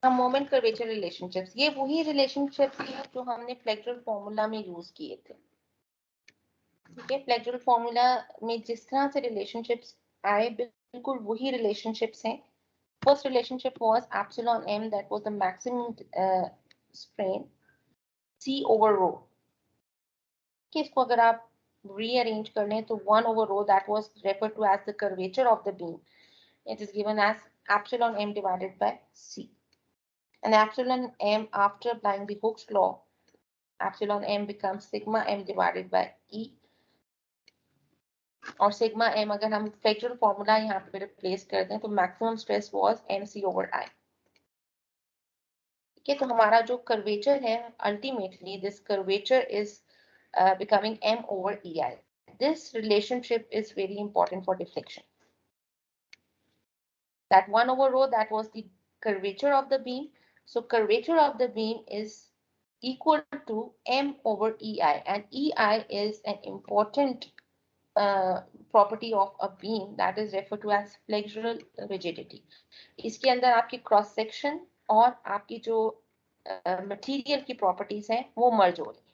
Moment curvature relationships, ये वही relationships हैं जो हमने फ्लेक्सुरल फॉर्मूला में यूज किए थे। ठीक है, फ्लेक्सुरल फॉर्मूला में जिस तरह से रिलेशनशिप्स आए बिल्कुल वही रिलेशनशिप्स हैं। First relationship was epsilon m, that was the maximum strain c over rho. कि इसको अगर आप रीअरेंज कर लें तो 1 over rho, that was referred to as the curvature of the beam. It is given as epsilon m divided by c. And epsilon m, after applying the Hooke's law, epsilon m becomes sigma m divided by E. और sigma m अगर हम flexural formula यहाँ पे replace कर दें तो maximum stress was mc over I. ठीक है, तो हमारा जो कर्वेचर है ultimately this curvature is becoming m over EI. This relationship is very important for deflection. That 1 over rho, that was the curvature of the beam. So curvature of the beam is equal to m over EI, and EI is an important property of a beam that is referred to as flexural rigidity. इसके अंदर आपकी cross section और आपकी जो material की properties हैं वो मर्ज हो रही है।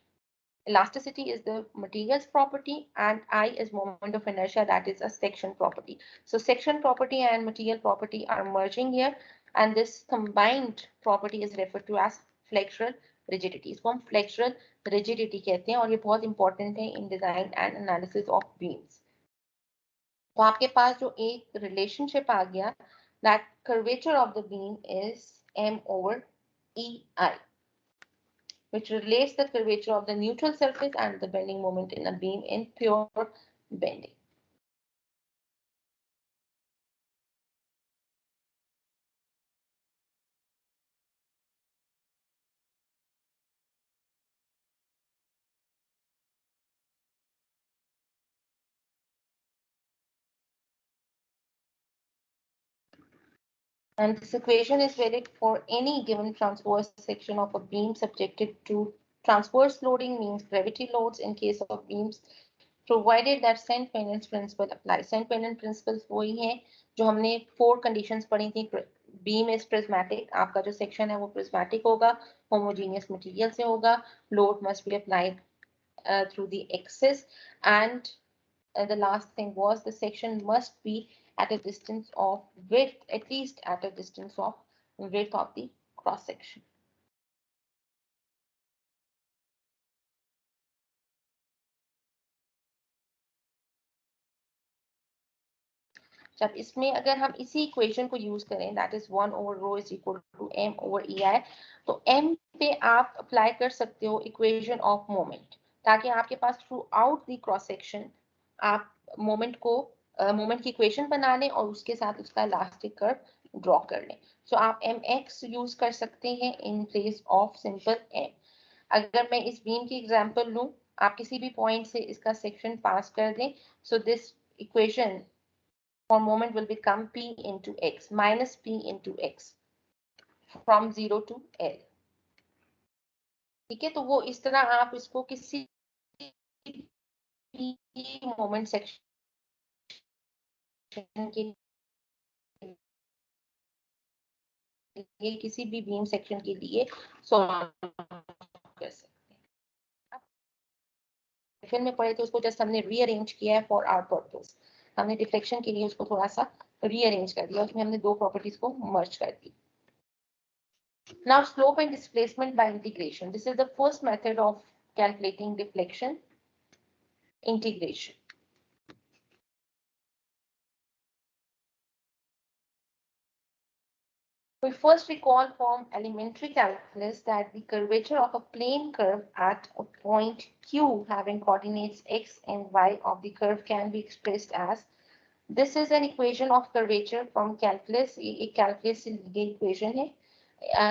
Elasticity is the material's property and I is moment of inertia, that is a section property. So section property and material property are merging here, and this combined property is referred to as flexural rigidity. इसको हम flexural rigidity कहते हैं और ये बहुत important है in design and analysis of beams. तो आपके पास जो एक relationship आ गया, that curvature of the beam is m over EI, which relates the curvature of the neutral surface and the bending moment in a beam in pure bending. And this equation is valid for any given transverse section of a beam subjected to transverse loading, means gravity loads in case of beams, provided that Saint Pennant's principle applies. Saint Pennant principles वही हैं जो हमने 4 conditions पढ़ी थी। Beam is prismatic, आपका जो section है वो prismatic होगा, homogeneous material से होगा, load must be applied through the axis, and the last thing was the section must be at a distance of width, at least at a distance of width of the cross section. जब इसमें अगर हम इसी equation को use करें, that is 1 over rho is equal to m over EI, तो m पे आप अप्लाई कर सकते हो इक्वेशन ऑफ मोमेंट, ताकि आपके pass through out the cross section आप मोमेंट को मोमेंट की इक्वेशन बना लें और उसके साथ उसका इलास्टिक कर्व ड्रॉ कर लें। सो आप mx यूज कर सकते हैं in place of simple m। अगर मैं इस बीम की एग्जांपल लूं, आप किसी भी पॉइंट से इसका सेक्शन पास कर दें, so this equation for moment will become p into x minus p into x from 0 to L। ठीक है, तो वो इस तरह आप इसको किसी भी मोमेंट सेक्शन के लिए, किसी भी बीम सेक्शन के लिए सॉल्व कर सकते हैं। फिर में पढ़े तो उसको जस्ट हमने रीअरेंज किया है फॉर आवर पर्पस। हमने डिफ्लेक्शन के लिए उसको थोड़ा सा रीअरेंज कर दिया, उसमें हमने दो प्रॉपर्टीज को मर्ज कर दी। Now slope and displacement by integration. This is the first method of calculating deflection, integration. We first recall from elementary calculus that the curvature of a plane curve at a point Q having coordinates x and y of the curve can be expressed as, this is an equation of curvature from calculus, एक calculus से ली गई equation है।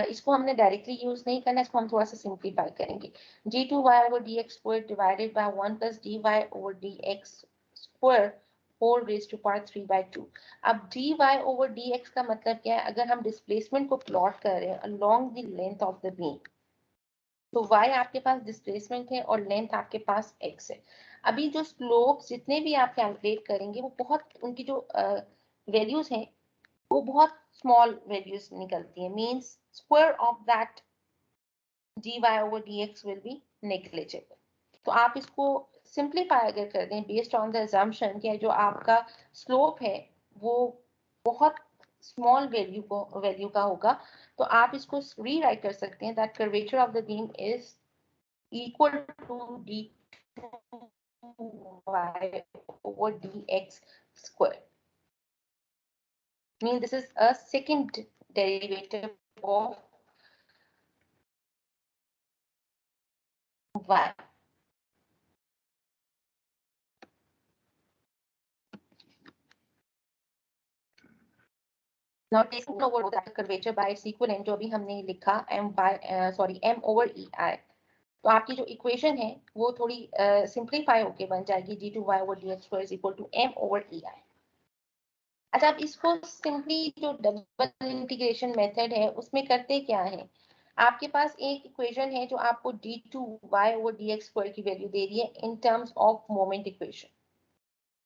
इसको हमने directly use नहीं करना, इसको हम थोड़ा सा सिंप्लीफाई करेंगे। g2y over dx squared divided by 1 plus dy over dx square whole raised to power 3 by 2। अब dy over dx का मतलब क्या है? अगर हम डिस्प्लेसमेंट को प्लॉट कर रहे हैं along the length of the beam, तो y आपके पास डिस्प्लेसमेंट है और लेंथ आपके पास x है। अभी जो स्लोप जितने भी आप कैलकुलेट करेंगे वो बहुत, उनकी जो वैल्यूज हैं वो बहुत स्मॉल वैल्यूज निकलती है, means square of that dy over dx will be negligible. तो आप इसको सिंप्लीफाई अगर कर दें बेस्ड ऑन द अजम्पशन कि जो आपका स्लोप है वो बहुत स्मॉल वैल्यू का होगा, तो आप इसको रीराइट कर सकते हैं that curvature of the beam is equal to d2y over dx square. Mean this is a second derivative of y. Now taking over that curvature by its equivalent जो अभी हमने लिखा m over ei, तो आपकी जो equation है वो थोड़ी सिंप्लीफाई होके बन जाएगी d2y over dx square is equal to m over ei. अच्छा, अब इसको सिंपली जो डबल इंटीग्रेशन मेथड है उसमें करते क्या है, आपके पास एक इक्वेशन है जो आपको d2y over dx स्क्वायर की वैल्यू दे रही है in terms of moment equation.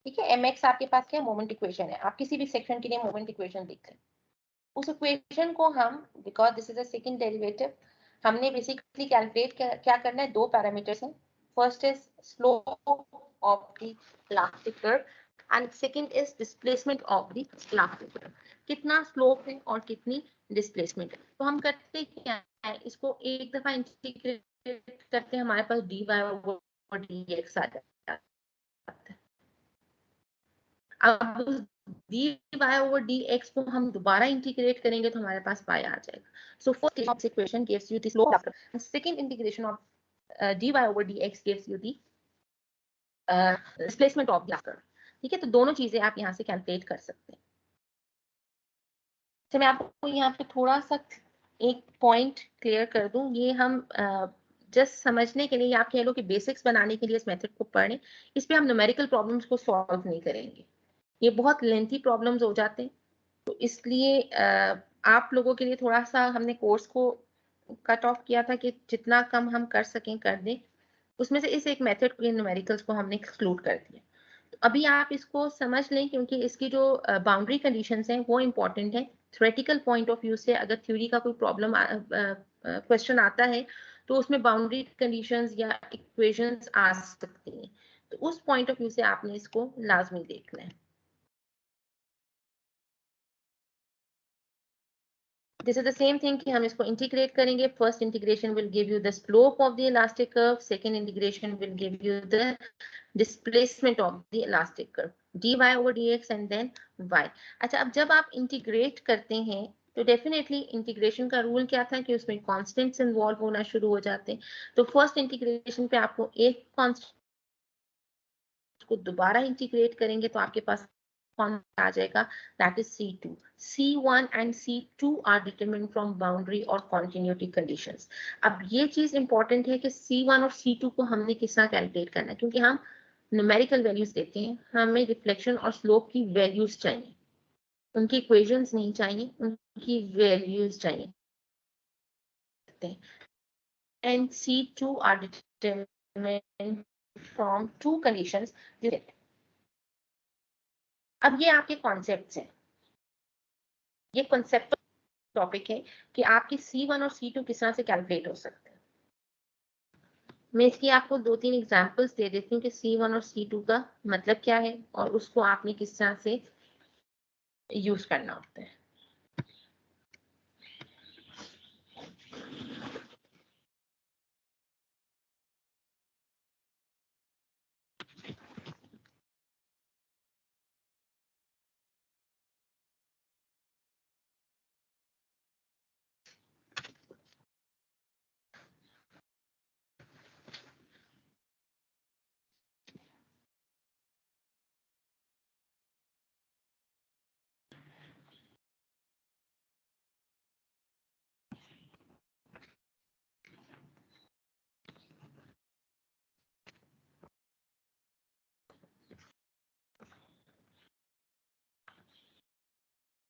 ठीक है, mx आपके पास क्या मोमेंट इक्वेशन है, आप किसी भी सेक्शन के लिए मोमेंट इक्वेशन लिख लें. उस इक्वेशन को हम, because this is a second derivative, हमने बेसिकली कैलकुलेट क्या करना है, दो पैरामीटर्स हैं. First is slope of the elastic curve and second is displacement of the elastic curve. कितना स्लोप है और कितनी डिस्प्लेसमेंट है. तो हम करते क्या है, इसको एक दफा इंटीग्रेट करते हैं, हमारे पास dy over dx आ जाता है. अब उस dy over dx को हम दोबारा इंटीग्रेट करेंगे तो हमारे पास y आ जाएगा. So first equation gives you the slope and second integration of dy over dx gives you the displacement of the curve. ठीक है, तो दोनों चीजें आप यहाँ से कैलकुलेट कर सकते हैं. तो मैं आपको यहाँ पे थोड़ा सा एक पॉइंट क्लियर कर दूं, ये हम जस्ट समझने के लिए, आप कह लो कि बेसिक्स बनाने के लिए इस मेथड को पढ़ें. इस पे हम न्यूमेरिकल प्रॉब्लम्स को सॉल्व नहीं करेंगे, ये बहुत लेंथी प्रॉब्लम्स हो जाते हैं. तो इसलिए आप लोगों के लिए थोड़ा सा हमने कोर्स को कट ऑफ किया था कि जितना कम हम कर सकें कर दें. उसमें से इस एक मेथड के न्यूमेरिकल्स को हमने एक्सक्लूड कर दिया. तो अभी आप इसको समझ लें क्योंकि इसकी जो बाउंड्री कंडीशंस हैं वो इम्पोर्टेंट है. थ्योरेटिकल पॉइंट ऑफ व्यू से अगर थ्योरी का कोई प्रॉब्लम क्वेश्चन आता है तो उसमें बाउंड्री कंडीशंस या इक्वेशंस आ सकती हैं. तो उस पॉइंट ऑफ व्यू से आपने इसको लाजमी देखना है. This is the same thing कि हम इसको इंटीग्रेट करेंगे. First integration will give you the slope of the elastic curve, second integration will give you the displacement of the elastic curve, dy over dx and then y. अच्छा, अब जब आप integrate करते हैं तो डेफिनेटली इंटीग्रेशन का rule क्या था कि उसमें कॉन्स्टेंट्स इन्वॉल्व होना शुरू हो जाते हैं. तो फर्स्ट इंटीग्रेशन पे आपको एक कॉन्स्टेंट को दोबारा इंटीग्रेट करेंगे तो आपके पास आ जाएगा, that is C2. C1 and C2 are determined from boundary और continuity conditions. अब ये चीज इंपॉर्टेंट है कि C1 और C2 को हमने किस तरह कैलकुलेट करना है, क्योंकि हम न्यूमेरिकल वैल्यूज देते हैं, हमें रिफ्लेक्शन और स्लोप की वैल्यूज चाहिए, उनकी इक्वेशंस नहीं चाहिए, उनकी वैल्यूज चाहिए. And C2 are determined from two conditions. अब ये आपके कॉन्सेप्ट्स हैं, ये कॉन्सेप्ट टॉपिक है कि आपकी C1 और C2 किस तरह से कैलकुलेट हो सकते हैं. मैं इसकी आपको दो तीन एग्जांपल्स दे देती हूँ कि C1 और C2 का मतलब क्या है और उसको आपने किस तरह से यूज करना होता है.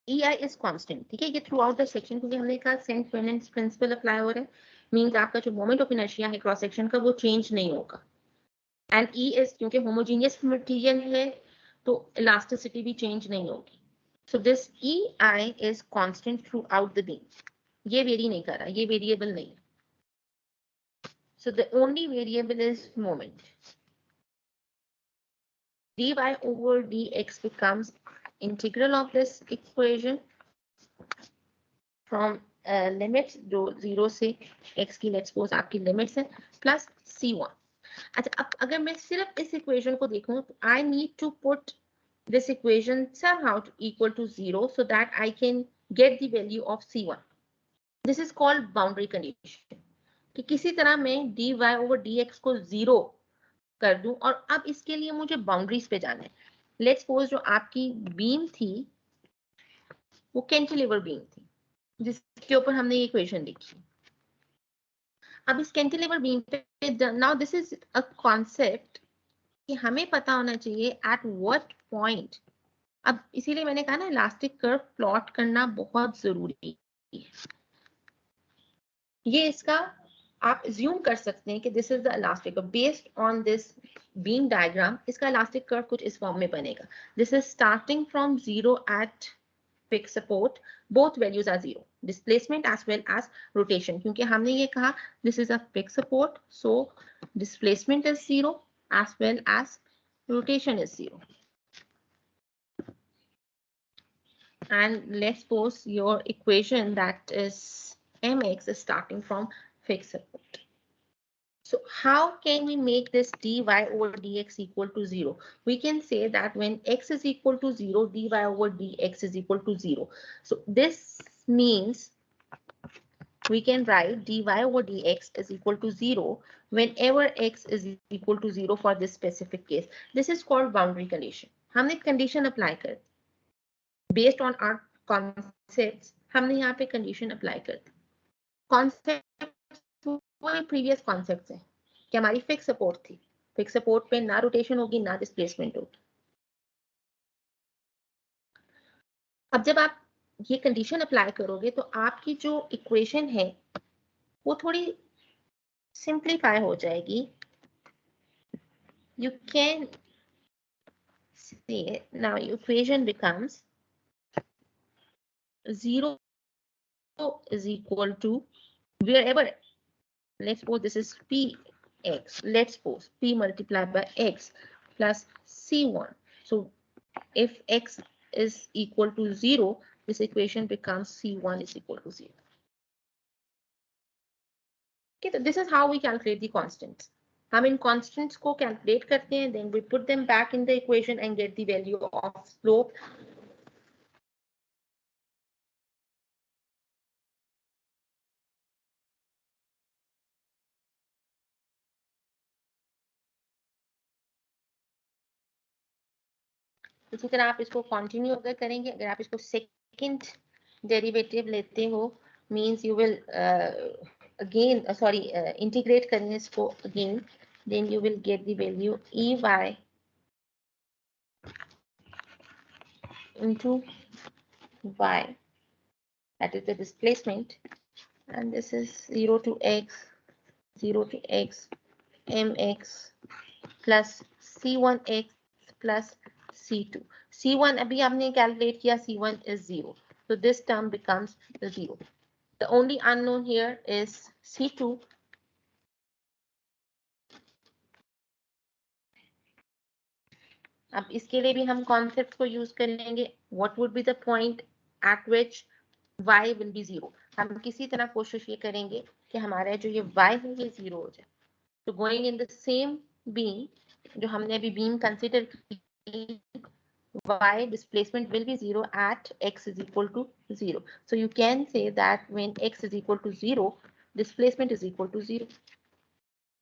EI is constant. ठीक है, ये थ्रू आउट द सेक्शन, क्योंकि हमने कहा सेंट फेरेंस प्रिंसिपल अप्लाई हो रहा है, मींस आपका जो मोमेंट ऑफ इनर्शिया है क्रॉस सेक्शन का वो चेंज नहीं होगा. एंड E इज क्योंकि होमोजेनियस मटेरियल है तो इलास्टिसिटी भी चेंज नहीं होगी. So this EI is constant throughout the beam. ये वेरी नहीं कर रहा, ये वेरिएबल नहीं. So the only variable is moment. dy over dx becomes integral of this equation from limits जो 0 से x की लेट्स सपोज आपकी लिमिट्स है प्लस c1. अच्छा, अब अगर मैं सिर्फ इस इक्वेशन को देखूं तो I need to put this equation somehow to equal to 0 so that I can get the value of c1. This is called boundary condition. कि किसी तरह मैं dy over dx को 0 कर दूं और अब इसके लिए मुझे बाउंड्रीज पे जाना है. लेट्स सपोज जो आपकी बीम थी वो कैंटिलीवर बीम थी जिसके ऊपर हमने ये इक्वेशन लिखी. अब इस कैंटिलीवर बीम पे now this is a concept कि हमें पता होना चाहिए एट व्हाट पॉइंट. अब इसीलिए मैंने कहा ना इलास्टिक कर्व प्लॉट करना बहुत जरूरी है. ये इसका आप ज्यूम कर सकते हैं कि this is the elastic curve based on this beam diagram. इसका इलास्टिक कर्व कुछ इस फॉर्म में बनेगा. This is starting from 0 at fixed support, both values are 0, displacement as well as rotation. क्योंकि हमने ये कहा this is a fixed support, so displacement is 0 as well as rotation is 0. And let's suppose your equation that is mx is starting from fixed support. So how can we make this dy over dx equal to 0? We can say that when x is equal to 0, dy over dx is equal to 0. So this means we can write dy over dx is equal to 0 whenever x is equal to 0 for this specific case. This is called boundary condition. हमने condition apply कर based on our concepts. हमने यहाँ पे condition apply कर concept वही previous concept है कि हमारी फिक्स सपोर्ट थी. फिक्स सपोर्ट पे ना रोटेशन होगी ना डिस्प्लेसमेंट होगी. अब जब आप ये कंडीशन अप्लाई करोगे तो आपकी जो इक्वेशन है वो थोड़ी सिंप्लीफाई हो जाएगी. You can see now equation becomes 0 is equal to wherever, let's suppose this is px, let's suppose p multiplied by x plus c1. So if x is equal to 0, this equation becomes c1 is equal to 0. Okay, so this is how we calculate the constants. हम इन constants को calculate करते हैं, then we put them back in the equation and get the value of slope. इसी तरह आप इसको continue अगर करेंगे, अगर आप इसको सेकंड डेरिवेटिव लेते हो means you will again sorry integrate करेंगे इसको again, then you will get the value ey into y, that is the displacement, and this is 0 to x mx plus c1x plus c2. c1 अभी आपने calculate किया, c1 is 0, so this term becomes 0. The only unknown here is c2. अब इसके लिए भी हम concept को use करेंगे. What would be the point at which y will be 0. हम किसी तरह कोशिश ये करेंगे कि हमारा जो ये y है ये 0 हो जाए. तो going in the same beam जो हमने अभी बीम कंसीडर की, y displacement will be 0 at x is equal to 0. So you can say that when x is equal to 0, displacement is equal to 0.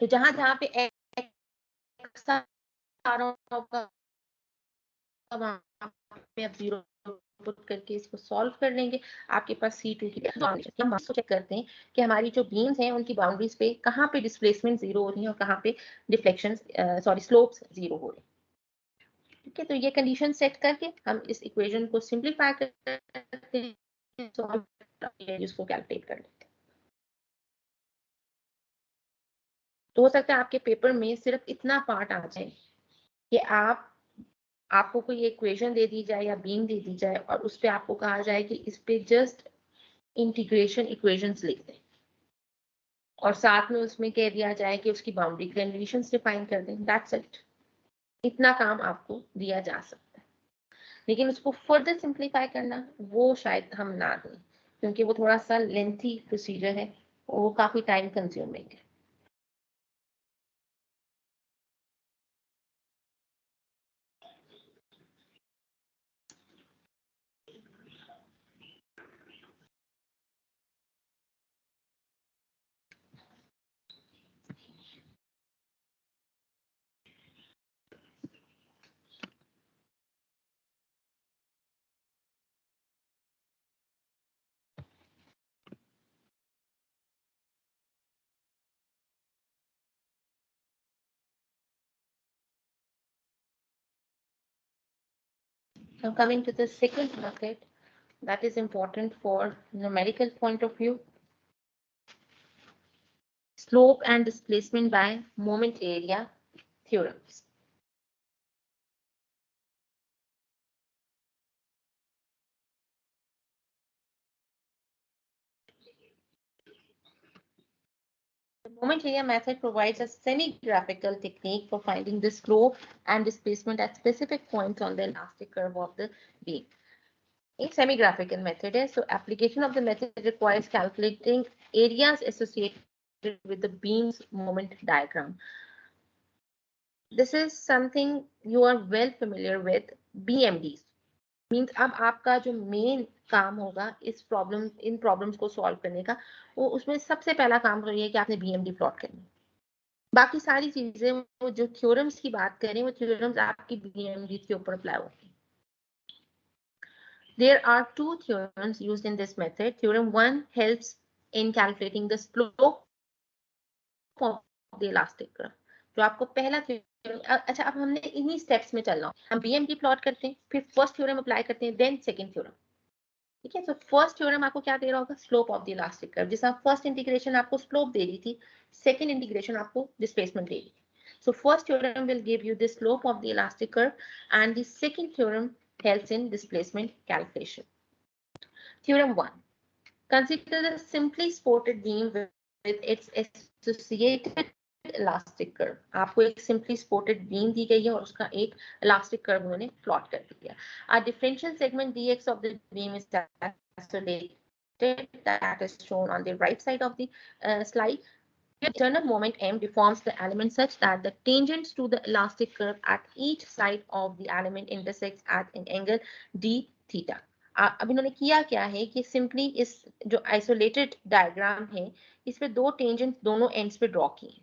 तो जहां जहां पे x आ रहा होगा पे आप 0 पुट करके इसको सॉल्व कर लेंगे. आपके पास C2 की हम चेक करते हैं कि हमारी जो बीम्स हैं उनकी बाउंड्रीज पे कहाँ पे डिस्प्लेसमेंट 0 हो रही है और कहाँ पे डिफ्लेक्शन सॉरी स्लोप्स 0 हो रहे हैं. ठीक है, तो ये कंडीशन सेट करके हम इस इक्वेशन को सिंप्लीफाई करते हैं, इसको कैलकुलेट कर लेते हैं. तो हो सकता है आपके पेपर में सिर्फ इतना पार्ट आ जाए कि आप आपको कोई इक्वेशन दे दी जाए या बीम दे दी जाए और उस पे आपको कहा जाए कि इस पे जस्ट इंटीग्रेशन इक्वेशंस लिख दें और साथ में उसमें कह दिया जाए कि उसकी बाउंड्री कंडीशंस डिफाइन कर दें, दैट्स इट। इतना काम आपको दिया जा सकता है, लेकिन उसको फर्दर सिंप्लीफाई करना वो शायद हम ना दें, क्योंकि वो थोड़ा सा लेंथी प्रोसीजर है, वो काफी टाइम कंज्यूमिंग है। Now coming to the second method that is important for numerical point of view, slope and displacement by moment area theorems. The moment area method provides a semi-graphical technique for finding the slope and displacement at specific points on the elastic curve of the beam. A semi-graphical method है, so application of the method requires calculating areas associated with the beam's moment diagram. This is something you are well familiar with, BMDs. Means अब आपका जो main काम होगा इन problems को solve करने का, वो उसमें सबसे पहला काम तो ये है कि आपने बीएमडी प्लॉट करनी है। बाकी सारी चीजें वो जो थ्योरम्स की बात करें वो थ्योरम्स आपकी बीएमडी के ऊपर अप्लाई होती है। There are two theorems used in this method. Theorem 1 helps in calculating the slope of the elastic curve. जो आपको पहला थ्योरम, अच्छा अब हमने इन्हीं स्टेप्स में चलना है। हम बीएमडी प्लॉट करते हैं, फिर फर्स्ट थ्योरम अप्लाई करते हैं, देन सेकंड थ्योरम। ठीक है, तो फर्स्ट थ्योरम आपको क्या दे रहा होगा, slope of the elastic curve. जैसा फर्स्ट इंटीग्रेशन आपको स्लोप दे रही थी, सेकंड इंटीग्रेशन आपको डिस्प्लेसमेंट दे रही थी। So first theorem will give you the slope of the elastic curve and the second theorem helps in displacement calculation. Theorem 1. Consider the simply supported beam with its associated elastic curve. आपको एक simply supported beam दी गई है और उसका एक elastic curve उन्होंने plot कर दिया। A differential segment dx of the beam is isolated, that is shown on the right side of the slide. The internal moment m deforms the element such that the tangents to the elastic curve at each side of the element intersects at an angle d theta. अब इन्होंने किया क्या है कि simply इस जो isolated diagram है इस पे दो टेंजेंट दोनों एंड्स पे ड्रॉ किए।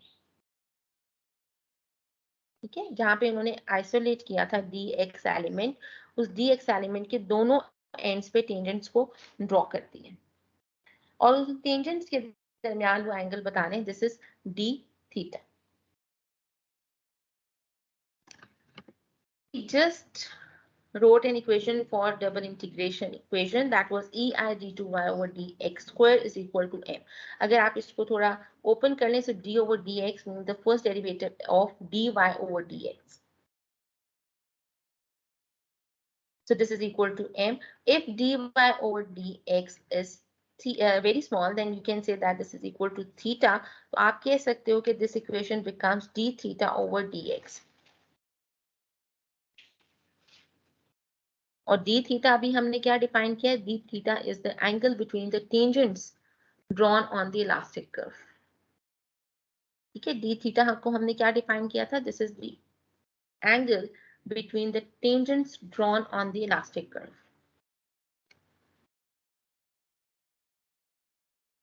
ठीक है, जहां पे उन्होंने आइसोलेट किया था डी एक्स एलिमेंट, उस डी एक्स एलिमेंट के दोनों एंड्स पे टेंजेंट्स को ड्रॉ कर दिए और उस टेंजेंट्स के दरमियान वो एंगल बताने हैं, this is D theta. Just wrote an equation for double integration equation that was ei d2y over dx square is equal to m. अगर आप इसको थोड़ा ओपन कर लें, so d over dx means the first derivative of dy over dx. So this is equal to m. If dy over dx is very small, then you can say that this is equal to theta. तो आप कह सकते हो कि this equation becomes d theta over dx. और d theta अभी हमने क्या डिफाइन किया है, d theta is the angle between the tangents drawn on the elastic curve. ठीक है, d theta को हमने क्या डिफाइन किया था, this is the angle between the tangents drawn on the elastic curve.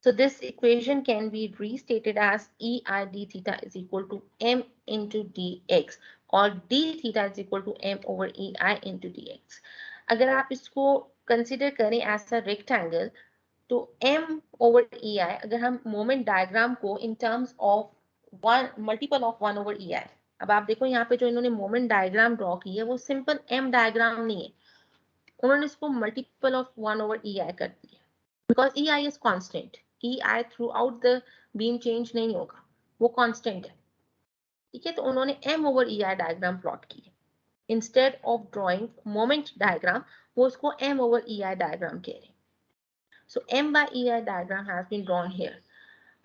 So this equation can be restated as ei d theta is equal to m into dx or d theta is equal to m over ei into dx. अगर आप इसको consider करें as a rectangle, तो m over ei, अगर हम moment diagram को in terms of one multiple of 1 over ei, अब आप देखो यहाँ पे जो इन्होंने मोमेंट डायग्राम ड्रॉ की है वो सिंपल m डायग्राम नहीं है, उन्होंने इसको मल्टीपल ऑफ 1 over ei कर दिया, because ei is constant, ei through out the beam change नहीं होगा, वो कांस्टेंट है। ठीक है, तो उन्होंने m over ei diagram plot की है। Instead of drawing moment diagram वो उसको m over ei डायग्राम कह रहे हैं. So m by ei diagram has been drawn here.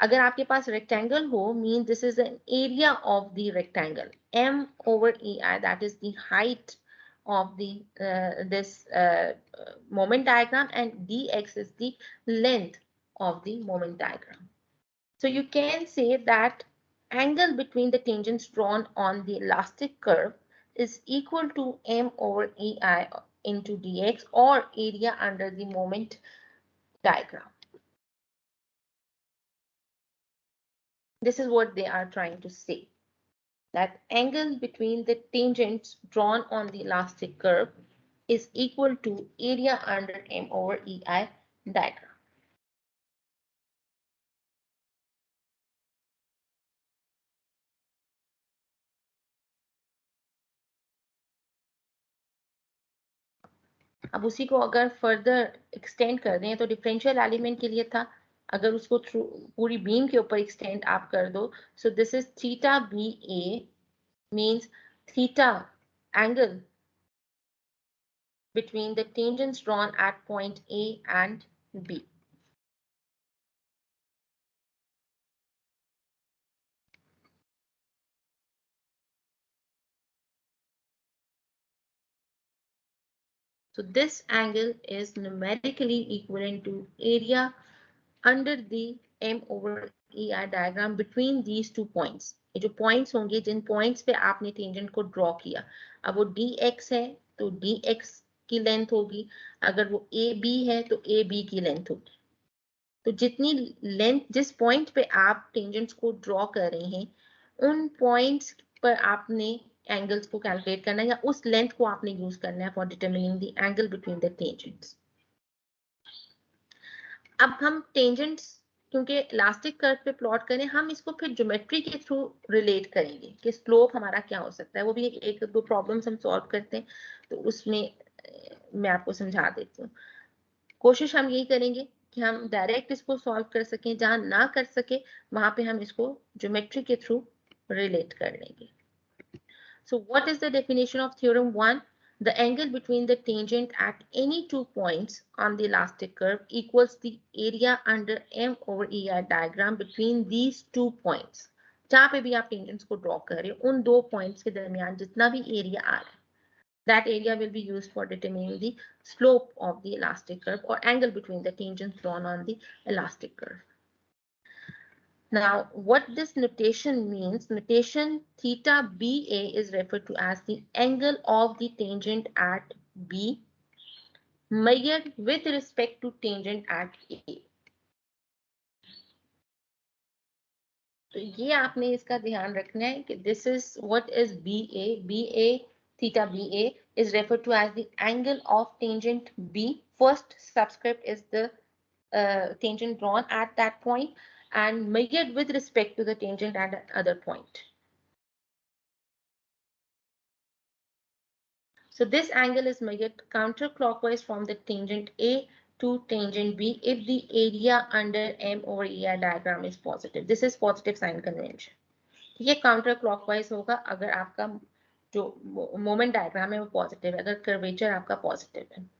अगर आपके पास rectangle हो means this is an area of the rectangle. m over ei, that is the height of the this moment diagram, and dx is the length of the moment diagram. So you can say that angle between the tangents drawn on the elastic curve is equal to m over ei into dx, or area under the moment diagram. This is what they are trying to say, that angle between the tangents drawn on the elastic curve is equal to area under m over ei diagram. अब उसी को अगर further extend कर दें तो differential element के लिए था, अगर उसको थ्रू पूरी बीम के ऊपर एक्सटेंड आप कर दो, so this is theta B A means theta angle between the tangents drawn at point A and B. So this angle is numerically equivalent to area under the m over ei diagram between these two points. ये जो points होंगे, जिन points पे आपने tangent को draw किया, अब वो dx है तो dx की length होगी, अगर वो ab है तो ab की length होगी. तो जितनी लेंथ जिस पॉइंट पे आप टेंजेंट्स को ड्रॉ कर रहे हैं, उन पॉइंट्स पर आपने एंगल्स को कैलकुलेट करना है, या उस लेंथ को आपने यूज करना है for determining the angle between the tangents. अब हम टेंजेंट्स क्योंकि इलास्टिक कर्व पे प्लॉट करें, हम इसको फिर ज्योमेट्री के थ्रू रिलेट करेंगे कि स्लोप हमारा क्या हो सकता है. वो भी एक दो प्रॉब्लम्स हम सॉल्व करते हैं, तो उसमें मैं आपको समझा देती हूँ. कोशिश हम यही करेंगे कि हम डायरेक्ट इसको सॉल्व कर सकें, जहां ना कर सके वहां पे हम इसको ज्योमेट्री के थ्रू रिलेट कर लेंगे. So what is the definition of theorem 1? The angle between the tangent at any 2 points on the elastic curve equals the area under m over ei diagram between these 2 points. जहां पे भी आप tangents को draw कर रहे हो, उन दो पॉइंट्स के दरमियान जितना भी एरिया आ रहा है, that area will be used for determining the slope of the elastic curve or angle between the tangents drawn on the elastic curve. Now, what this notation means, notation theta BA is referred to as the angle of the tangent at B measured with respect to tangent at A. तो ये आपने इसका ध्यान रखना है कि this is what is BA. BA theta BA is referred to as the angle of tangent B. First subscript is the tangent drawn at that point and measured with respect to the tangent at the other point. So this angle is measured counterclockwise from the tangent A to tangent B if the area under M over EI diagram is positive. This is positive sign convention. ये counter clockwise होगा अगर आपका जो moment diagram है वो positive है, अगर curvature आपका पॉजिटिव है.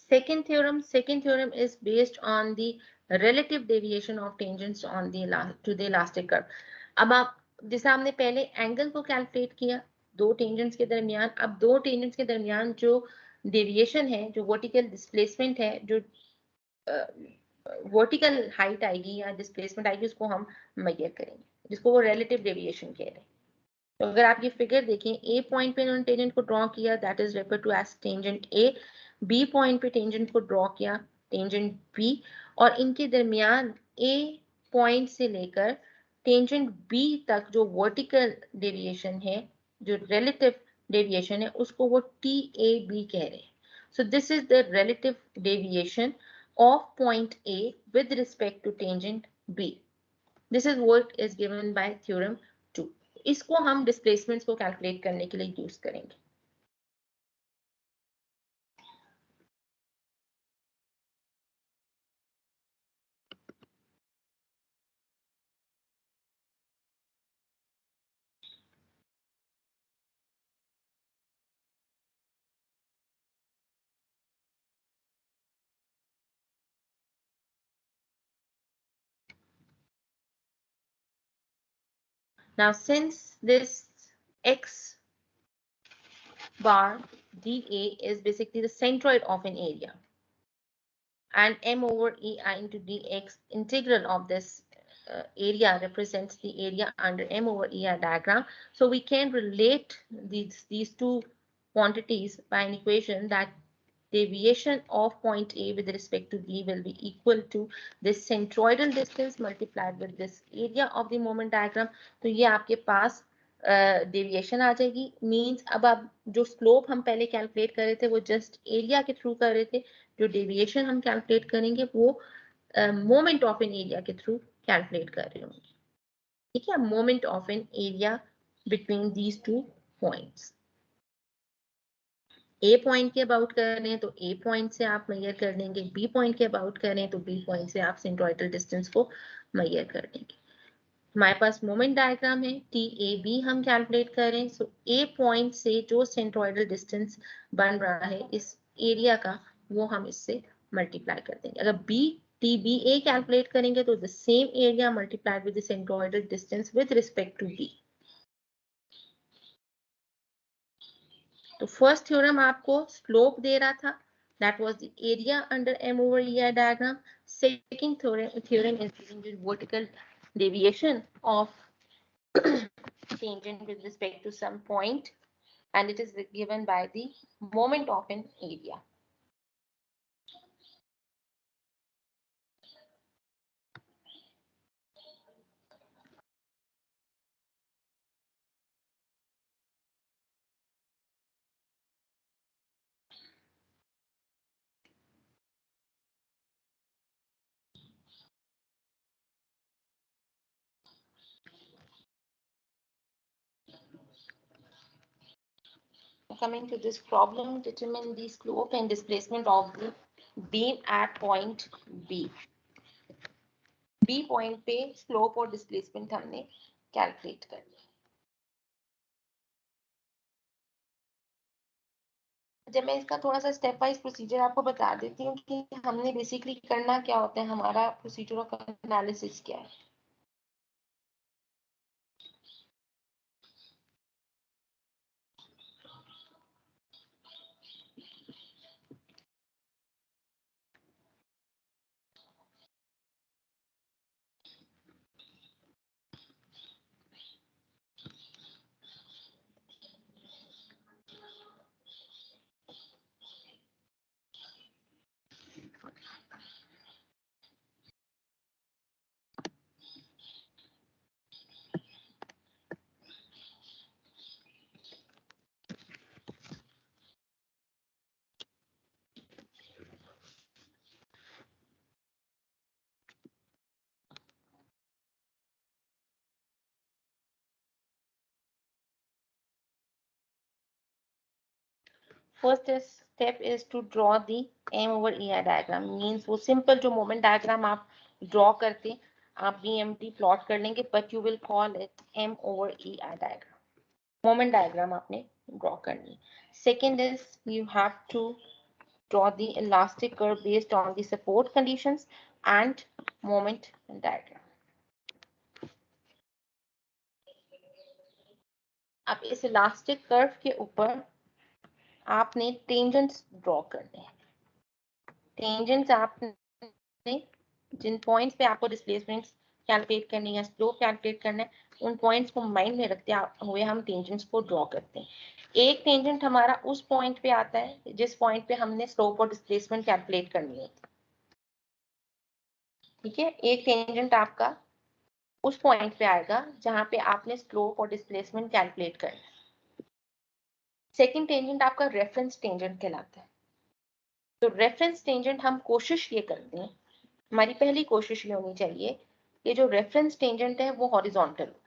Second theorem is based on the relative deviation of tangents on the to the elastic curve. अब आप जैसे हमने पहले एंगल को कैलकुलेट किया दो टेंजेंट्स के दरमियान, अब दो टेंजेंट्स के दरमियान जो डेविएशन है, जो वर्टिकल डिस्प्लेसमेंट है, जो वर्टिकल हाइट आएगी या डिस्प्लेसमेंट आएगी, उसको हम मेजर करेंगे, जिसको वो रिलेटिव डेविएशन कह रहे हैं. तो अगर आप ये फिगर देखें, ए पॉइंट पे इन्होंने टेंजेंट को ड्रॉ किया, that is refer to as tangent A. B point पे टेंजेंट को ड्रॉ किया, टेंजेंट बी. और इनके दरमियान ए पॉइंट से लेकर टेंजेंट बी तक जो वर्टिकल डेविएशन है, जो रिलेटिव डेविएशन है, उसको वो टी ए बी कह रहे हैं. सो this is the relative deviation of point A with respect to tangent B. This is what is given by theorem 2. इसको हम डिस्प्लेसमेंट्स को कैलकुलेट करने के लिए यूज करेंगे। Now, since this x bar dA is basically the centroid of an area, and m over ei into dx integral of this area represents the area under m over ei diagram. So we can relate these two quantities by an equation that deviation of point A with respect to B will be equal to this centroidal distance multiplied with this area of the moment diagram. तो ये आपके पास deviation आ जाएगी। Means अब आप जो slope हम पहले calculate कर रहे थे वो जस्ट एरिया के थ्रू कर रहे थे, जो डेविएशन हम कैलकुलेट करेंगे वो मोमेंट ऑफ एन एरिया के थ्रू कैलकुलेट कर रहे होंगे। ठीक है, moment of an area between these two points. A point के अबाउट कर रहे हैं तो ए पॉइंट से आप मेजर कर देंगे, बी पॉइंट के अबाउट कर रहे हैं तो बी पॉइंट से आप सेंट्रोइडल डिस्टेंस को मेजर कर देंगे। हमारे पास मोमेंट डायग्राम है, टी ए बी हम कैलकुलेट करें, सो ए पॉइंट से जो सेंट्रोइडल डिस्टेंस बन रहा है इस एरिया का वो हम इससे मल्टीप्लाई कर देंगे। अगर B T B A calculate करेंगे तो the same area multiplied with the centroidal distance with respect to B. तो फर्स्ट थ्योरम आपको स्लोप दे रहा था, that was the area under m over ei diagram. Second theorem is giving you vertical deviation of tangent with respect to some point, and it is given by the moment of an area. Coming to this problem, determine the slope and displacement of the beam at point B. B point पे slope और displacement हमने calculate कर लिया। जब मैं इसका थोड़ा सा स्टेप वाइज प्रोसीजर आपको बता देती हूँ कि हमने बेसिकली करना क्या होता है, हमारा प्रोसीजर ऑफ एनालिसिस क्या है। First step is to draw the M over E I diagram. Means वो सिंपल जो मोमेंट डायग्राम आप ड्रॉ करते आप बी एम टी प्लॉट कर लेंगे, but you will call it M over E I diagram. Moment diagram आपने draw करनी है। Second is you have to draw the elastic curve based on the support conditions and moment diagram. अब इस elastic curve के ऊपर आपने tangents draw करने हैं। टेंजेंट्स आपने जिन पॉइंट्स पे आपको डिस्प्लेसमेंट्स कैलकुलेट करनी है, स्लोप कैलकुलेट करना है, उन पॉइंट्स को माइंड में रखते हुए हम टेंजेंट्स को ड्रॉ करते हैं। एक टेंजेंट हमारा उस पॉइंट पे आता है जिस पॉइंट पे हमने स्लोप और डिस्प्लेसमेंट कैलकुलेट करनी होती है। ठीक है, एक टेंजेंट आपका उस पॉइंट पे आएगा जहां पे आपने स्लोप और डिस्प्लेसमेंट कैलकुलेट करना है। सेकंड टेंजेंट आपका रेफरेंस टेंजेंट कहलाता है। तो रेफरेंस टेंजेंट हम कोशिश ये करते हैं, हमारी पहली कोशिश ये होनी चाहिए कि जो रेफरेंस टेंजेंट है वो हॉरिजॉन्टल हो।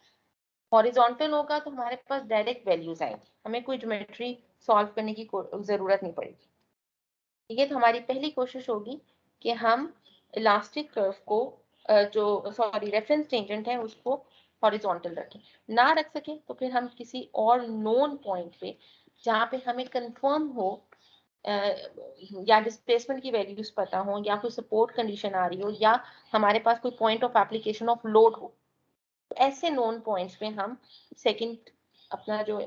हॉरिजॉन्टल होगा तो हमारे पास डायरेक्ट वैल्यूज आएंगी, हमें कोई ज्योमेट्री सॉल्व करने की जरूरत नहीं पड़ेगी। ठीक है, तो हमारी पहली कोशिश होगी कि हम इलास्टिक कर्व को जो सॉरी रेफरेंस टेंजेंट है उसको हॉरिजॉन्टल रखें। ना रख सके तो फिर हम किसी और नोन पॉइंट पे जहाँ पे हमें कंफर्म हो या डिस्प्लेसमेंट की वैल्यूज पता हो या कोई सपोर्ट कंडीशन आ रही हो या हमारे पास कोई point of application of load हो, तो ऐसे नोन पॉइंट्स पे हम सेकंड अपना जो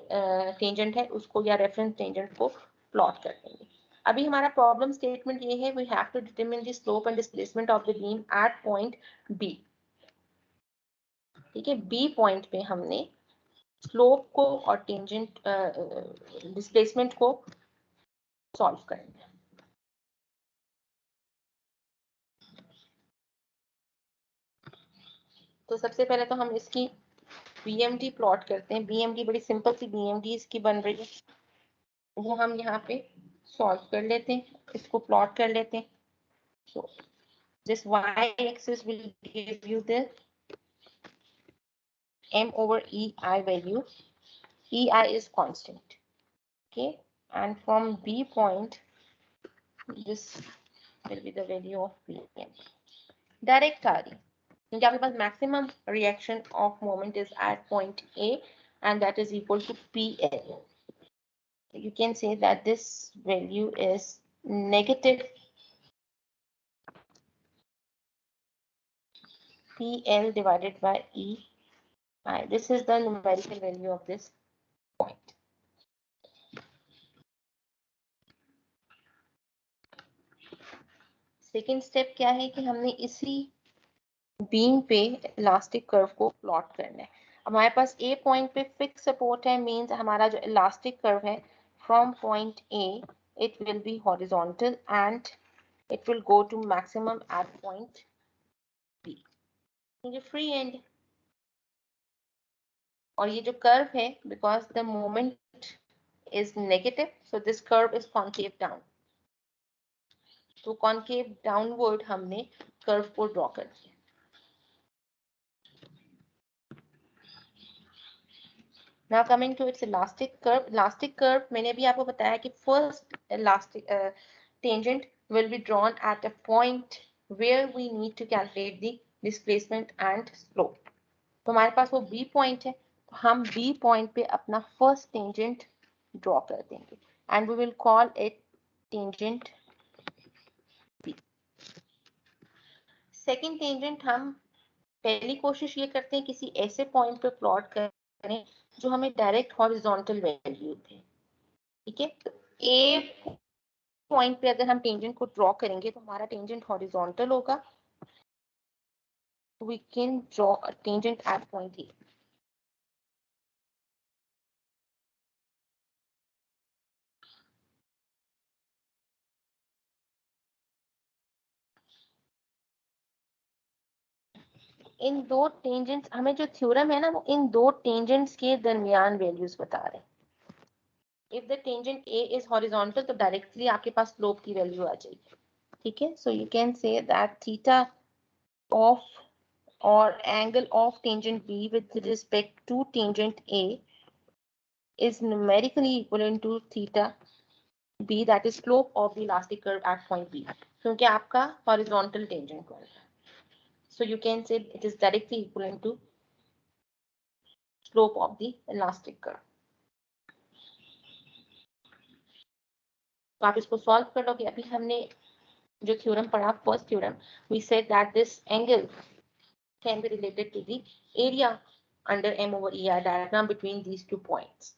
टेंजेंट है उसको या रेफरेंस टेंजेंट को प्लॉट कर देंगे। अभी हमारा प्रॉब्लम स्टेटमेंट ये है, we have to determine the slope and displacement of the beam at point B. ठीक है, बी पॉइंट पे हमने स्लोप को और टेंजेंट डिस्प्लेसमेंट को सॉल्व करेंगे। तो सबसे पहले तो हम इसकी बीएमडी प्लॉट करते हैं। बीएमडी बड़ी सिंपल सी बीएमडी इसकी बन रही है, वो हम यहाँ पे सॉल्व कर लेते हैं, इसको प्लॉट कर लेते हैं। So this y-axis will give you the m over ei value. Ei is constant. Okay, and from B point, this will be the value of Bm. Direct आ रही क्योंकि आपके पास maximum reaction of moment is at point A and that is equal to PL. You can say that this value is negative PL divided by EI. This is the numerical value of this point. Second step क्या है कि हमने इसी beam पे elastic curve को plot करना है। हमारे पास ए पॉइंट पे फिक्स सपोर्ट है, मींस हमारा जो इलास्टिक कर्व है from point A it will be horizontal and it will go to maximum at point B. ये फ्री एंड, और ये जो कर्व है because the moment is negative so this curve is concave down. तो concave downward हमने curve को draw कर दिया। Now coming to its elastic curve. Elastic curve मैंने अभी आपको बताया कि first elastic tangent will be drawn at a point where we need to calculate the displacement and slope. तो हमारे पास वो B point है, तो हम B point पे अपना first tangent draw कर देंगे and we will call it tangent B. Second tangent हम पहली कोशिश ये करते हैं किसी ऐसे पॉइंट पे प्लॉट करें जो हमें डायरेक्ट हॉरिजॉन्टल वैल्यू दे। ठीक है, तो ए पॉइंट पे अगर हम टेंजेंट को ड्रॉ करेंगे तो हमारा टेंजेंट हॉरिजॉन्टल होगा। We can draw a tangent at point A. इन दो टेंजेंट्स, हमें जो थ्योरम है ना वो इन दो टेंजेंट्स के दरमियान वैल्यूज बता रहे हैं। If the tangent A is horizontal तो डायरेक्टली आपके पास स्लोप की वैल्यू आ जाएगी। ठीक है, सो you can say that theta of or angle of tangent B with respect to tangent A is numerically equivalent to theta B, that is slope of the elastic curve at point B, क्योंकि आपका horizontal tangent curve है, so you can say it is directly equivalent to slope of the elastic curve. तो आप इसको solve कर लोगे। अभी हमने जो थ्योरम पढ़ा, first theorem, we said that this angle can be related to the area under M over EI diagram between these two points.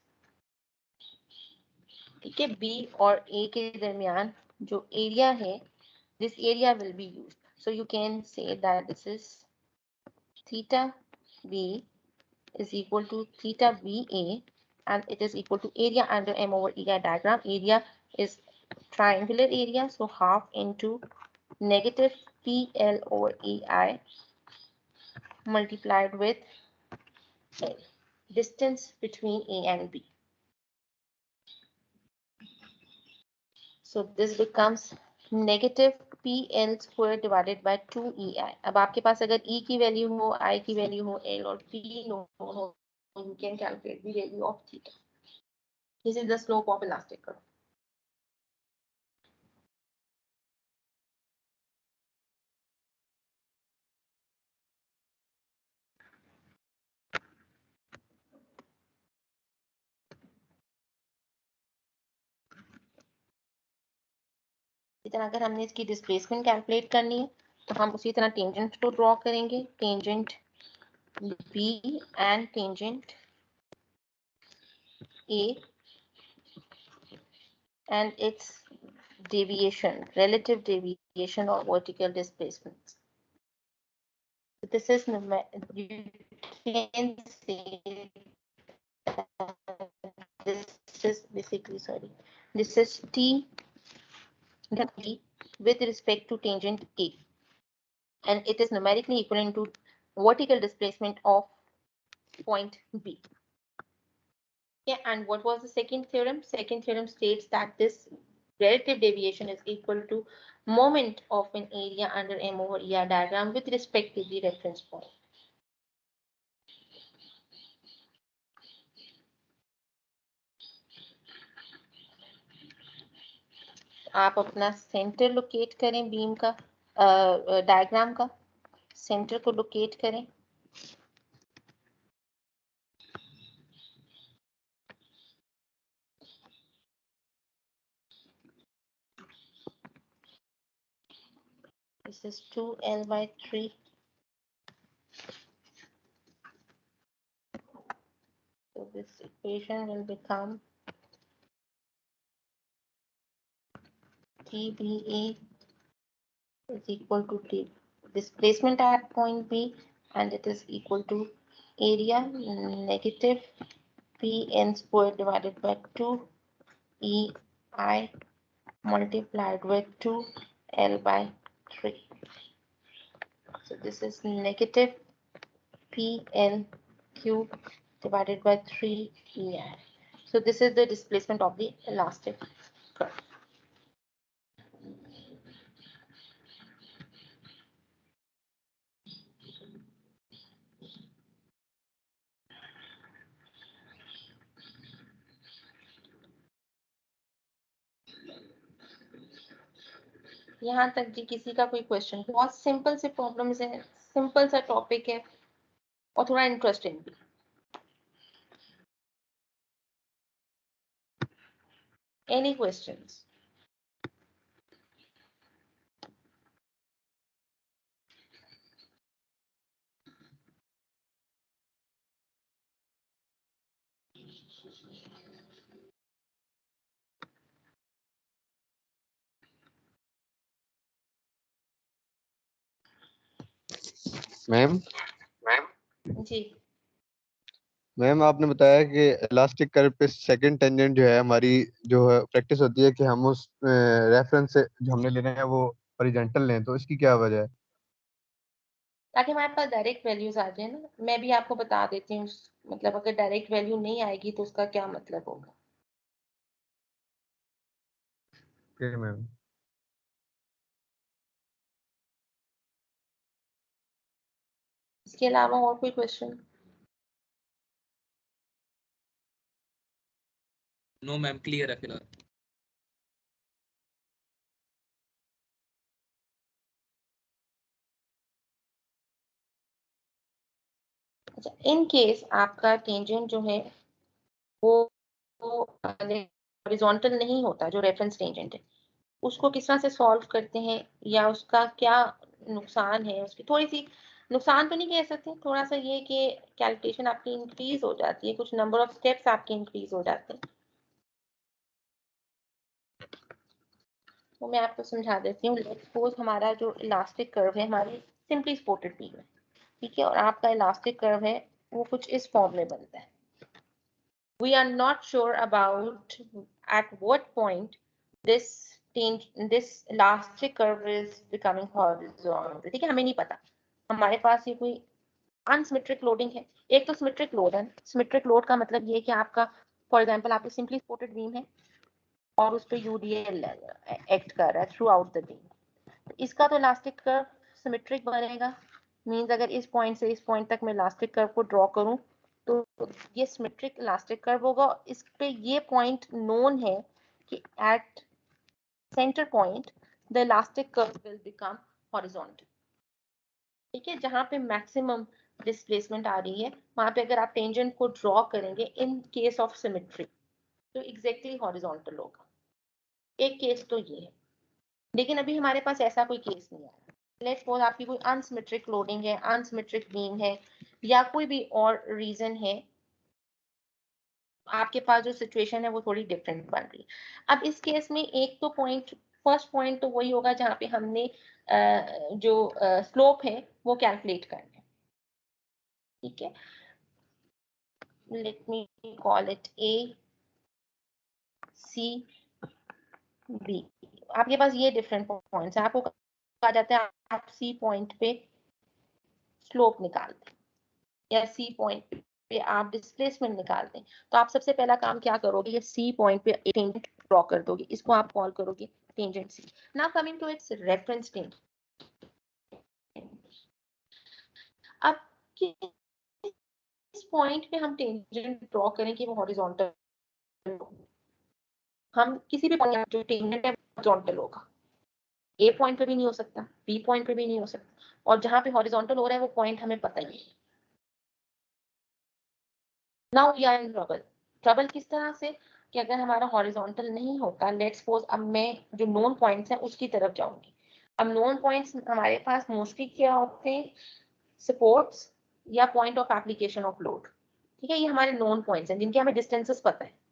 ठीक है, बी और ए के दरमियान जो एरिया है, this area will be used, so you can say that this is theta B is equal to theta BA and it is equal to area under M over EI diagram. Area is triangular area, so half into negative PL over EI multiplied with distance between A and B. So this becomes negative PL square divided by 2EI. अब आपके पास अगर E की value हो, I की value हो, L और P हो you can calculate the value of theta. This is the slope of elastic curve. इसी तरह अगर हमने इसकी डिस्प्लेसमेंट कैलकुलेट करनी है तो हम उसी तरह टेंजेंट को ड्रॉ करेंगे, tangent B and tangent A and its deviation, relative deviation or vertical displacements. So this is you can say this is basically this is T with respect to tangent A, and it is numerically equivalent to vertical displacement of point B. Yeah, and what was the second theorem? Second theorem states that this relative deviation is equal to moment of an area under M over ER diagram with respect to the reference point. आप अपना centre locate करें beam का, diagram का centre को locate करें. This is 2L by 3. So this equation will become TBA is equal to T displacement at point B, and it is equal to area negative Pn squared divided by 2 EI multiplied with 2L by 3. So this is negative Pn cube divided by 3 EI. So this is the displacement of the elastic curve. यहाँ तक जी किसी का कोई question? बहुत simple से problems है, simple सा topic है और थोड़ा इंटरेस्टिंग भी. Any questions? मैम जी मैम आपने बताया कि इलास्टिक कर्व पे सेकंड टेंजेंट जो है हमारी जो है प्रैक्टिस होती है कि हम उस रेफरेंस से जो हमने लेना है वो हॉरिजॉन्टल लें, तो इसकी क्या वजह है? ताकि हमारे पास डायरेक्ट वैल्यूज आ जाए ना. मैं भी आपको बता देती हूँ, मतलब अगर डायरेक्ट वैल्यू नहीं आएगी तो उसका क्या मतलब होगा. Okay ma'am. इसके अलावा और कोई क्वेश्चन? नो मैम, क्लियर है फिलहाल. अच्छा, इन केस आपका टेंजेंट जो है वो हॉरिजॉन्टल नहीं होता, जो रेफरेंस टेंजेंट है उसको किस तरह से सॉल्व करते हैं या उसका क्या नुकसान है. उसकी थोड़ी सी नुकसान तो नहीं कह सकते, थोड़ा सा ये कि कैलकुलेशन आपकी इंक्रीज हो जाती है, कुछ नंबर ऑफ स्टेप्स आपके इंक्रीज हो जाते हैं. तो मैं आपको समझा देती हूँ. लेट्स सपोज हमारा जो इलास्टिक कर्व है हमारी सिंपली सपोर्टेड बीम है, ठीक है, और आपका इलास्टिक कर्व है वो कुछ इस फॉर्म में बनता है. We are not sure about at what point this this elastic curve is becoming horizontal. ठीक है, हमें नहीं पता. हमारे पास ये कोई अनसिमेट्रिक लोडिंग है. एक तो सिमेट्रिक लोड है. सिमेट्रिक लोड का मतलब ये है कि आपका फॉर एग्जांपल आपकी सिंपली सपोर्टेड बीम है और उस पे यूडीएल एक्ट कर रहा है थ्रू आउट द बीम. इसका तो इलास्टिक कर्व सिमेट्रिक बनेगा. मींस अगर इस पॉइंट से इस पॉइंट तक मैं इलास्टिक कर्व को ड्रॉ करूं तो ये सिमेट्रिक इलास्टिक कर्व होगा। इस पे ये पॉइंट नोन है कि at centre point the elastic curve will become horizontal. ठीक है, जहां पे मैक्सिमम डिस्प्लेसमेंट आ रही है वहां पे अगर आप टेंजेंट को ड्रॉ करेंगे इन केस ऑफ सिमेट्री तो एग्जैक्टली हॉरिजॉन्टल होगा। एक केस तो ये है, लेकिन अभी हमारे पास ऐसा कोई केस नहीं है। लेट्स सपोज आपकी कोई अनसिमेट्रिक लोडिंग है, अनसिमेट्रिक बीम है, या कोई भी और रीजन है, आपके पास जो सिचुएशन है वो थोड़ी डिफरेंट बन रही है। अब इस केस में एक तो पॉइंट, फर्स्ट पॉइंट तो वही होगा जहाँ पे हमने जो स्लोप है वो कैलकुलेट करना है। ठीक है, let me call it A C B. आपके पास ये डिफरेंट पॉइंट्स है, आपको कहा जाता है आप सी पॉइंट पे स्लोप निकाल दें या सी पॉइंट पे आप डिस्प्लेसमेंट निकाल दें। तो आप सबसे पहला काम क्या करोगे, ये सी पॉइंट पे टेंजेंट ड्रॉ कर दोगे, इसको आप कॉल करोगे tangent C. Now coming to its reference tangent. अब किस पॉइंट पे हम टेंजेंट ड्रॉ करें कि वो हॉरिजॉन्टल हो? हम किसी भी पॉइंट जो टेंजेंट है हॉरिजॉन्टल होगा। ए पॉइंट पे भी नहीं हो सकता, बी पॉइंट पे भी नहीं हो सकता, और जहां पे हॉरिजॉन्टल हो रहा है वो पॉइंट हमें पता ही है। Now we are in trouble. Trouble किस तरह से कि अगर हमारा हॉरिजॉन्टल नहीं होता, लेट्स सपोज अब मैं जो नोन पॉइंट्स हैं उसकी तरफ जाऊंगी। अब नोन पॉइंट्स हमारे पास मोस्टली क्या होते हैं, सपोर्ट्स या point of application of load. ठीक है, ये हमारे नोन पॉइंट्स हैं जिनके हमें डिस्टेंसेस पता है।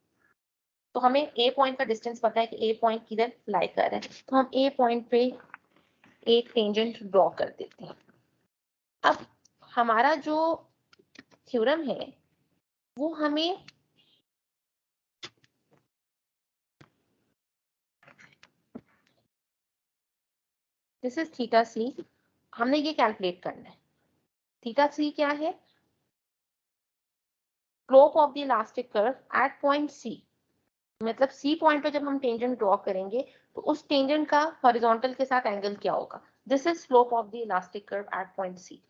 तो हमें ए पॉइंट का डिस्टेंस पता है कि ए पॉइंट किधर लाई कर रहा है, तो हम ए पॉइंट पे एक टेंजेंट ड्रॉ कर देते हैं। अब हमारा जो थ्योरम है वो हमें दिस इज थीटा सी, हमने ये कैलकुलेट करना है। थीटा सी क्या है, slope of the elastic curve at point C. मतलब सी पॉइंट पे जब हम टेंजेंट ड्रॉ करेंगे तो उस टेंजेंट का हॉरिजॉन्टल के साथ एंगल क्या होगा, this is slope of the elastic curve at point C.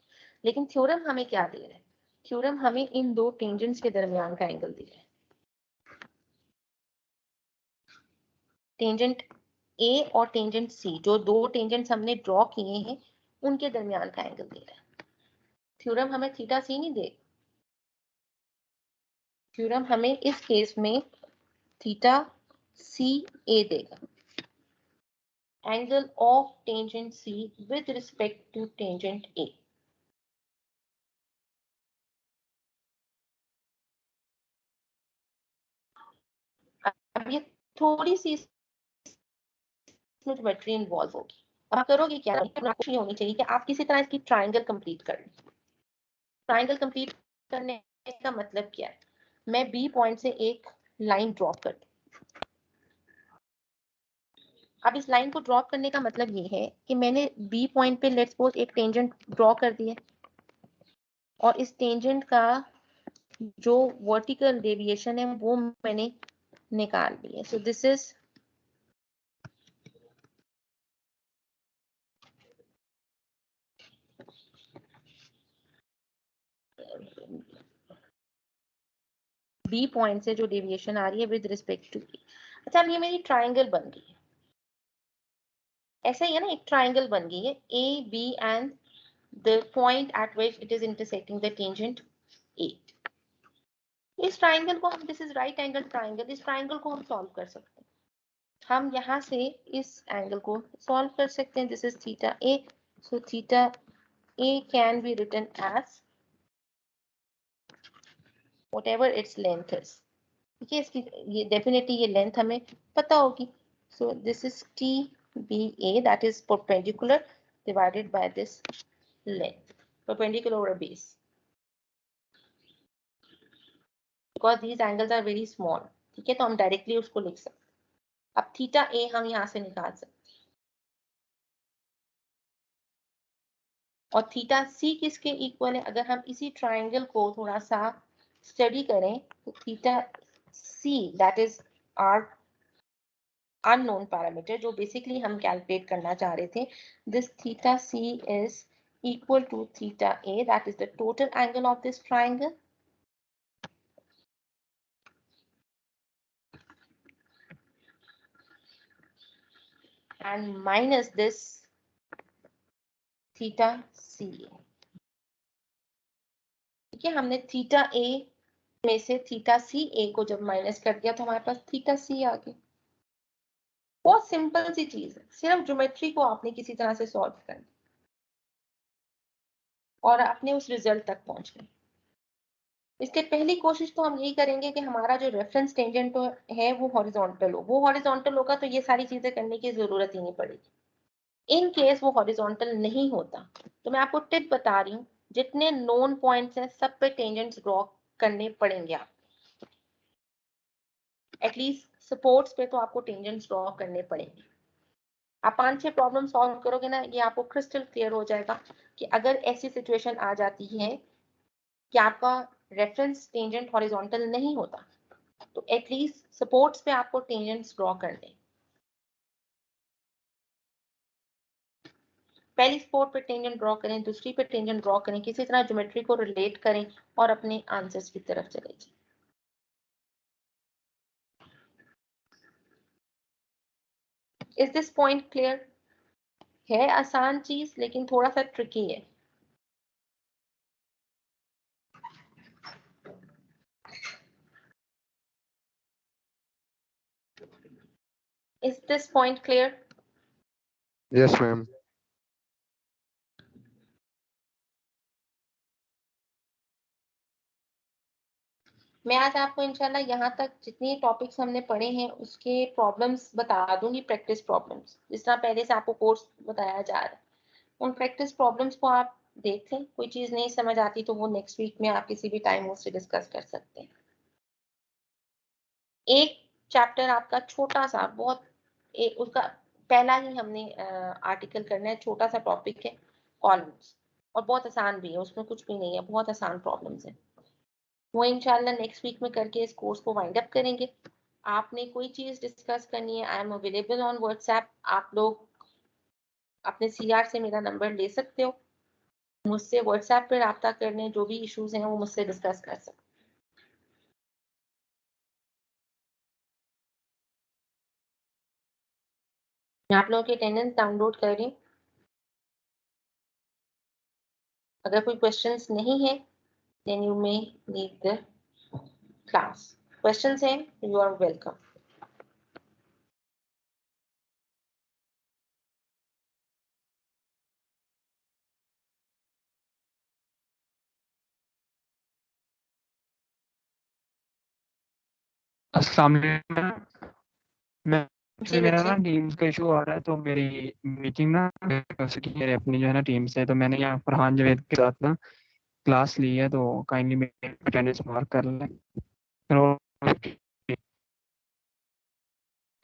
लेकिन थ्योरम हमें क्या दे रहा है, थ्योरम हमें इन दो टेंजेंट्स के दरमियान का एंगल दे रहा है। टेंजेंट ए और टेंजेंट सी, जो दो टेंजेंट्स हमने ड्रॉ किए हैं उनके दरमियान का एंगल दे रहा है। थ्योरम हमें थीटा सी नहीं दे, थ्योरम हमें इस केस में थीटा सी ए देगा। Angle of tangent C with respect to tangent A. अब ये थोड़ी सी इसमें ज्योमेट्री इन्वॉल्व होगी। अब आप करोगे क्या, कुछ नहीं होनी चाहिए कि आप किसी तरह इसकी ट्राइंगल कंप्लीट कर लें। ट्राइंगल कंप्लीट करने का मतलब क्या है, मैं बी पॉइंट से एक लाइन ड्रॉप कर दूं। अब इस लाइन को ड्रॉप करने का मतलब ये है कि मैंने बी पॉइंट पे लेट्स सपोज एक टेंजेंट ड्रॉ कर दिया और इस टेंजेंट का जो वर्टिकल डेविएशन है वो मैंने निकाल ली है। So this is B point से जो डेविएशन आ रही है विद रिस्पेक्ट टू बी। अच्छा, अब ये मेरी ट्राइंगल बन गई है, ऐसा ही है ना, एक ट्राइंगल बन गई है A B and the point at which it is intersecting the tangent A. इस ट्राइंगल को हम, this is right angle triangle, इस ट्राइंगल को हम सॉल्व कर सकते हैं। हम यहाँ से इस एंगल को सॉल्व कर सकते हैं, this is theta A. So theta A can be written as whatever its length is। ठीक है, इसकी ये डेफिनेटली ये लेंथ हमें पता होगी। So this is T B A, that is perpendicular divided by this length, perpendicular over base, because these angles are very small. ठीक है, तो हम डायरेक्टली उसको लिख सकते हैं। अब थीटा ए हम यहाँ से निकाल सकते हैं, और थीटा सी किसके इक्वल है, अगर हम इसी ट्राइंगल को थोड़ा सा स्टडी करें तो theta C, that is our unknown parameter जो बेसिकली हम कैलकुलेट करना चाह रहे थे, this theta c is equal to theta a, that is the total angle of this triangle, and minus this theta CA. ठीक है, हमने थीटा A में से थीटा CA को जब माइनस कर दिया तो हमारे पास थीटा C आ गया। बहुत सिंपल सी चीज है, सिर्फ ज्योमेट्री को आपने किसी तरह से सॉल्व करना और आपने उस रिजल्ट तक पहुंचना। इसके पहली कोशिश तो हम यही करेंगे कि हमारा जो रेफरेंस टेंजेंट है वो हॉरिजॉन्टल हो। वो हॉरिजॉन्टल होगा तो ये सारी चीजें करने की जरूरत ही नहीं पड़ेगी। इन केस वो हॉरिजॉन्टल नहीं होता तो मैं आपको टिप बता रही हूँ, जितने नोन पॉइंट्स हैं सब पे टेंजेंट्स ड्रॉ करने पड़ेंगे। आप एटलीस्ट सपोर्ट्स पे तो आपको टेंजेंट्स ड्रॉ करने पड़ेंगे। आप 5-6 प्रॉब्लम सॉल्व करोगे ना, ये आपको क्रिस्टल क्लियर हो जाएगा कि अगर ऐसी सिचुएशन आ जाती है कि आपका रेफरेंस टेंजेंट हॉरिजॉन्टल नहीं होता तो एटलीस्ट सपोर्ट्स पे आपको टेंजेंट्स ड्रॉ कर दें। पहली सपोर्ट पे टेंजेंट ड्रॉ करें, दूसरी पे टेंजेंट ड्रॉ करें, किसी तरह ज्योमेट्री को रिलेट करें और अपने आंसर्स की तरफ चले जाएं। Is this point clear? है आसान चीज लेकिन थोड़ा सा ट्रिकी है। Is this point clear? Yes ma'am. मैं आज आपको इंशाल्लाह यहाँ तक जितनी टॉपिक्स हमने पढ़े हैं उसके प्रॉब्लम्स बता दूंगी, प्रैक्टिस प्रॉब्लम्स, जिस तरह पहले से आपको कोर्स बताया जा रहा है। उन प्रैक्टिस प्रॉब्लम्स को आप देख लें। कोई चीज नहीं समझ आती तो वो नेक्स्ट वीक में आप किसी भी टाइम उससे डिस्कस कर सकते हैं। एक चैप्टर आपका छोटा सा, बहुत उसका पहला ही हमने आर्टिकल करना है, छोटा सा टॉपिक है कॉलम्स, और बहुत आसान भी है, उसमें कुछ भी नहीं है, बहुत आसान प्रॉब्लम्स है। वो इंशाल्लाह नेक्स्ट वीक में करके इस कोर्स को वाइंड अप करेंगे। आपने कोई चीज डिस्कस करनी है, I am available on WhatsApp. आप लोग अपने सीआर से मेरा नंबर ले सकते हो, मुझसे व्हाट्सएप पे रब्ता करने, जो भी इश्यूज हैं वो मुझसे डिस्कस कर सकते हैं। मैं आप लोगों की अटेंडेंस डाउनलोड कर रही हूँ। अगर कोई क्वेश्चंस नहीं है then you may leave the class. Questions हैं, you are welcome. अस्सलाम वालेकुम। मैं जी मेरा ना बच्चे, टीम्स का इशू आ रहा है तो मेरी मीटिंग ना कर सकी मेरे अपनी जो है ना टीम से, तो मैंने यहाँ फरहान जवेद के साथ ना क्लास ली है, तो काइंडली मेरी अटेंडेंस मार्क कर लें।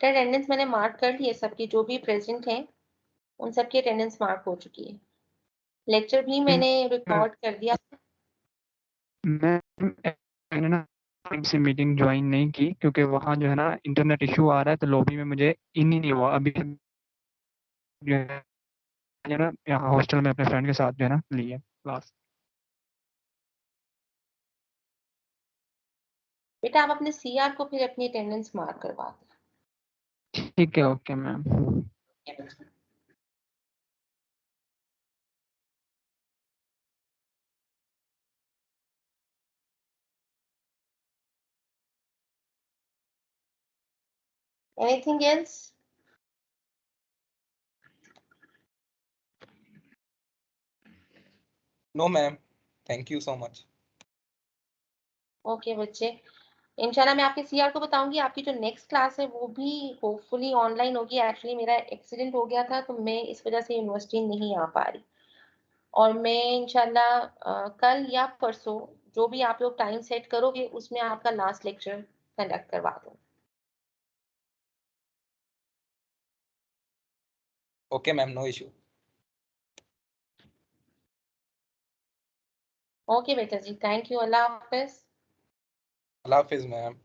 अटेंडेंस मैंने मार्क कर ली है सबकी, जो भी प्रेजेंट हैं उन सबकी अटेंडेंस मार्क हो चुकी है। लेक्चर भी मैंने रिकॉर्ड कर दिया। मैंने ना टीम से मीटिंग ज्वाइन नहीं की क्योंकि वहाँ जो है ना इंटरनेट इशू आ रहा है, तो लॉबी में मुझे इन ही नहीं हुआ अभी जो है ना, यहाँ हॉस्टल में अपने फ्रेंड के साथ जो है ना ली है क्लास। बेटा आप अपने सीआर को फिर अपनी अटेंडेंस मार्क करवा ठीक है, ओके मैम। दें। Anything else? No, ma'am. Thank you so much. Okay बच्चे, इंशाल्लाह मैं आपके सीआर को बताऊंगी। आपकी जो नेक्स्ट क्लास है वो भी होपफुली ऑनलाइन होगी। एक्चुअली मेरा एक्सीडेंट हो गया था तो मैं इस वजह से यूनिवर्सिटी नहीं आ पा रही, और मैं इंशाल्लाह कल या परसों जो भी आप लोग टाइम सेट करोगे उसमें आपका लास्ट लेक्चर कंडक्ट करवा दूँ। Okay, ma'am. No issue. Okay बेटा जी, थैंक यू, अल्लाह हाफिज। Allah Hafiz, ma'am.